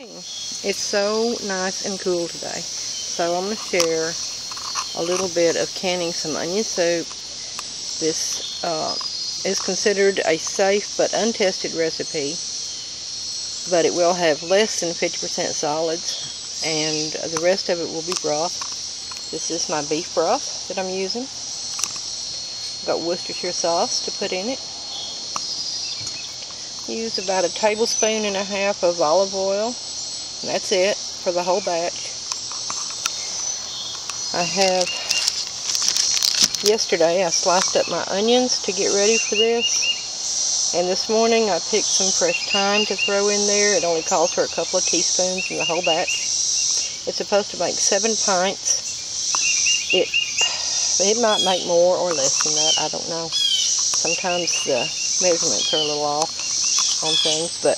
It's so nice and cool today, so I'm going to share a little bit of canning some onion soup. This is considered a safe but untested recipe, but it will have less than 50% solids, and the rest of it will be broth. This is my beef broth that I'm using. I've got Worcestershire sauce to put in it. Use about 1.5 tablespoons of olive oil, and that's it for the whole batch. Yesterday I sliced up my onions to get ready for this, and this morning I picked some fresh thyme to throw in there. It only calls for a couple of teaspoons in the whole batch. It's supposed to make 7 pints. It might make more or less than that, I don't know. Sometimes the measurements are a little off on things, but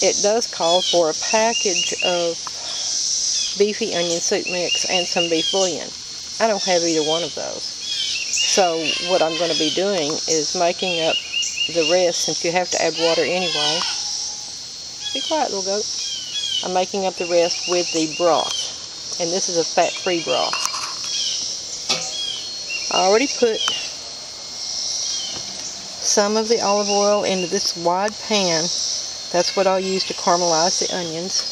it does call for a package of beefy onion soup mix and some beef bouillon. I don't have either one of those. So what I'm going to be doing is making up the rest, since you have to add water anyway. Be quiet, little goat. I'm making up the rest with the broth, and this is a fat-free broth. I already put some of the olive oil into this wide pan. That's what I'll use to caramelize the onions.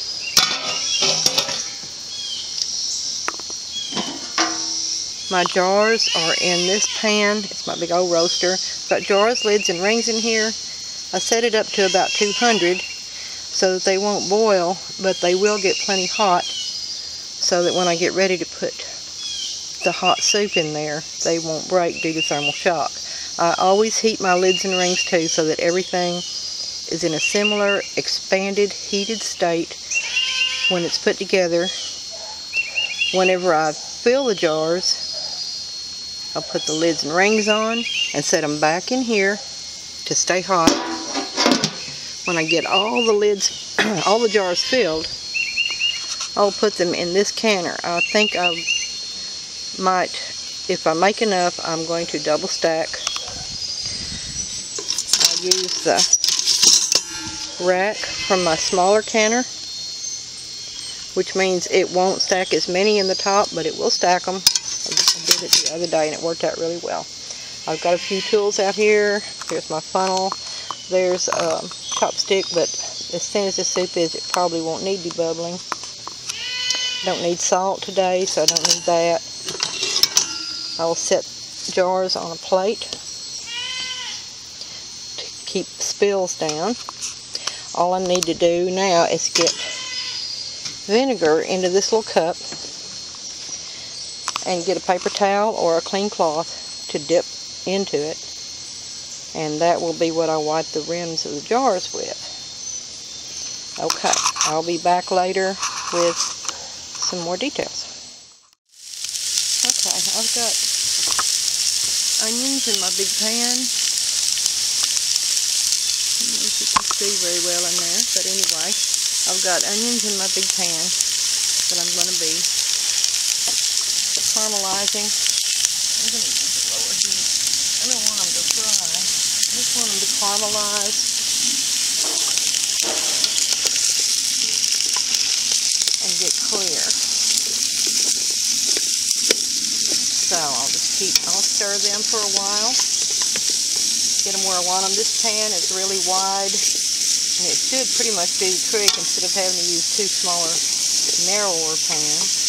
My jars are in this pan. It's my big old roaster. Got jars, lids, and rings in here. I set it up to about 200 so that they won't boil, but they will get plenty hot, so that when I get ready to put the hot soup in there, they won't break due to thermal shock. I always heat my lids and rings too, so that everything is in a similar expanded, heated state when it's put together. Whenever I fill the jars, I'll put the lids and rings on and set them back in here to stay hot. When I get all the lids, all the jars filled, I'll put them in this canner. I think I might, if I make enough, I'm going to double stack. I'll use the rack from my smaller canner, which means it won't stack as many in the top, but it will stack them. I did it the other day and it worked out really well. I've got a few tools out here. Here's my funnel. There's a chopstick, but as thin as the soup is, it probably won't need debubbling. I don't need salt today, so I don't need that. I will set jars on a plate to keep spills down. All I need to do now is get vinegar into this little cup and get a paper towel or a clean cloth to dip into it, and that will be what I wipe the rims of the jars with. Okay, I'll be back later with some more details. Okay, I've got onions in my big pan. I don't know if you can see very well in there, but anyway, I've got onions in my big pan that I'm going to be caramelizing. I'm going to use the lower heat. I don't want them to fry. I just want them to caramelize and get clear. So I'll stir them for a while. Get them where I want them. This pan is really wide, and it should pretty much do the trick instead of having to use two smaller, narrower pans.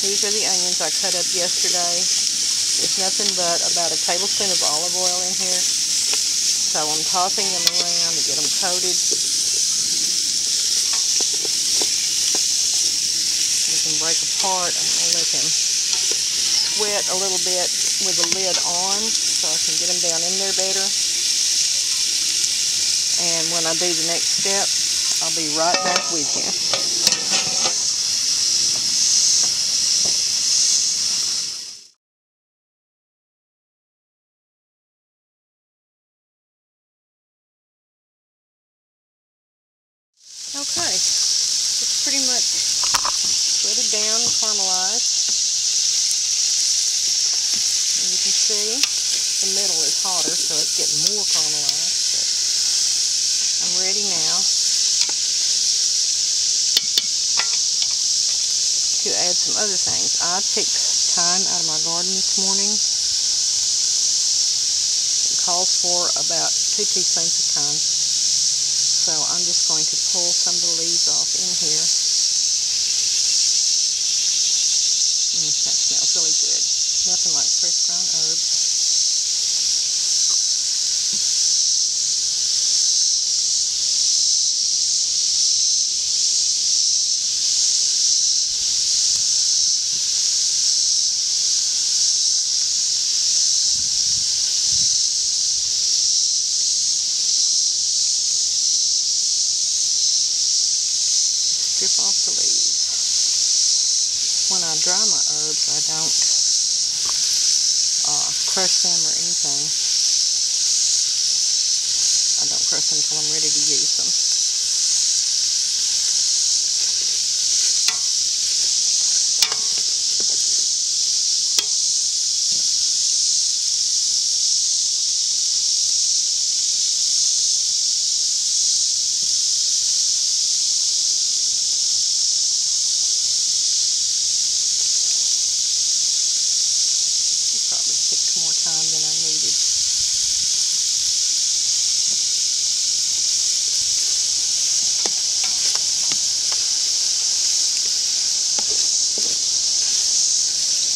These are the onions I cut up yesterday. There's nothing but about 1 tablespoon of olive oil in here. So I'm tossing them around to get them coated. They can break apart. I'm going to let them sweat a little bit with the lid on so I can get them down in there better. And when I do the next step, I'll be right back with you. Okay, it's pretty much sweated down and caramelized. And you can see the middle is hotter, so it's getting more caramelized. But I'm ready now some other things. I picked thyme out of my garden this morning. It calls for about 2 teaspoons of thyme. So I'm just going to pull some of the leaves off in here. That smells really good. Nothing like fresh ground herbs. Strip off the leaves. When I dry my herbs, I don't crush them or anything. I don't crush them until I'm ready to use them. More time than I needed.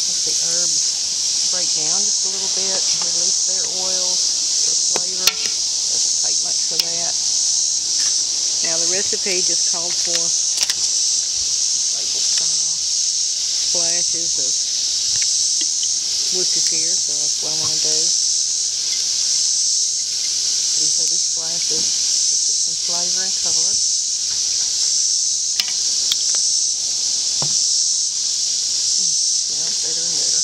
Let the herbs break down just a little bit, release their oils, their flavor. Doesn't take much for that. Now the recipe just called for labels coming off, splashes of Worcestershire, so that's what I want to do. These are the splashes, just get some flavor and color. Smells better and better.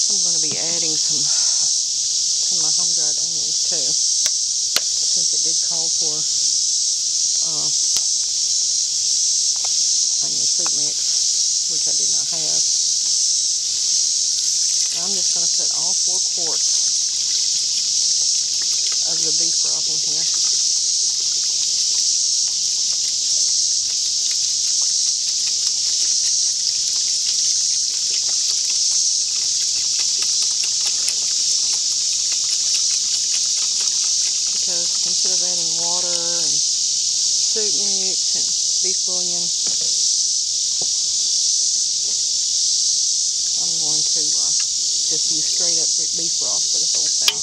I'm going to be adding some of my home-dried onions too, since it did call for onion soup mix, which I did not have. I'm just going to put all 4 quarts of the beef broth in here. Because instead of adding water and soup mix and beef bouillon, I'm going to just use straight up beef broth for the whole thing.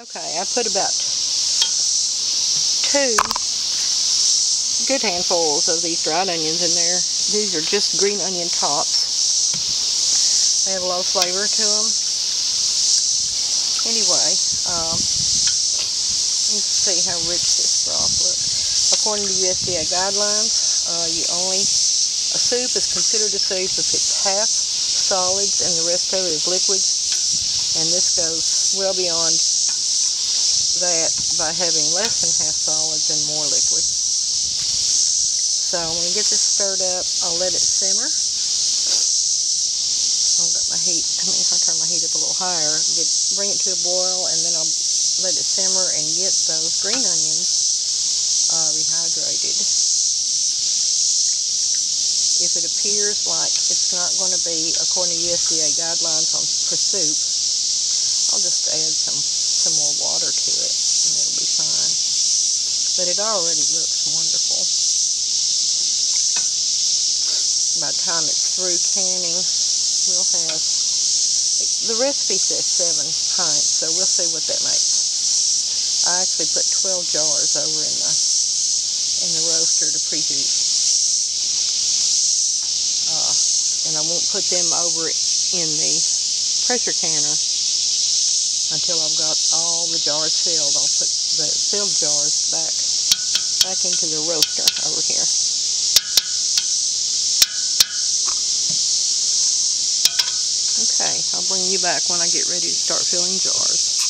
Okay, I put about 2 good handfuls of these dried onions in there. These are just green onion tops. They have a lot of flavor to them. Anyway, let's see how rich this broth looks. According to USDA guidelines, a soup is considered a soup if it's half solids and the rest of it is liquids, and this goes well beyond that by having less than half solids and more liquid. So I'm going to get this stirred up. I'll let it simmer. I've got my heat, I'll turn my heat up a little higher, bring it to a boil, and then I'll let it simmer and get those green onions rehydrated. If it appears like it's not going to be according to USDA guidelines for soup, I'll just add some more water to it and it'll be fine. But it already looks wonderful. By the time it's through canning, we'll have, the recipe says 7 pints, so we'll see what that makes. I actually put 12 jars over in the roaster to preheat. And I won't put them over in the pressure canner until I've got all the jars filled. I'll put the filled jars back into the roaster over here. Okay, I'll bring you back when I get ready to start filling jars.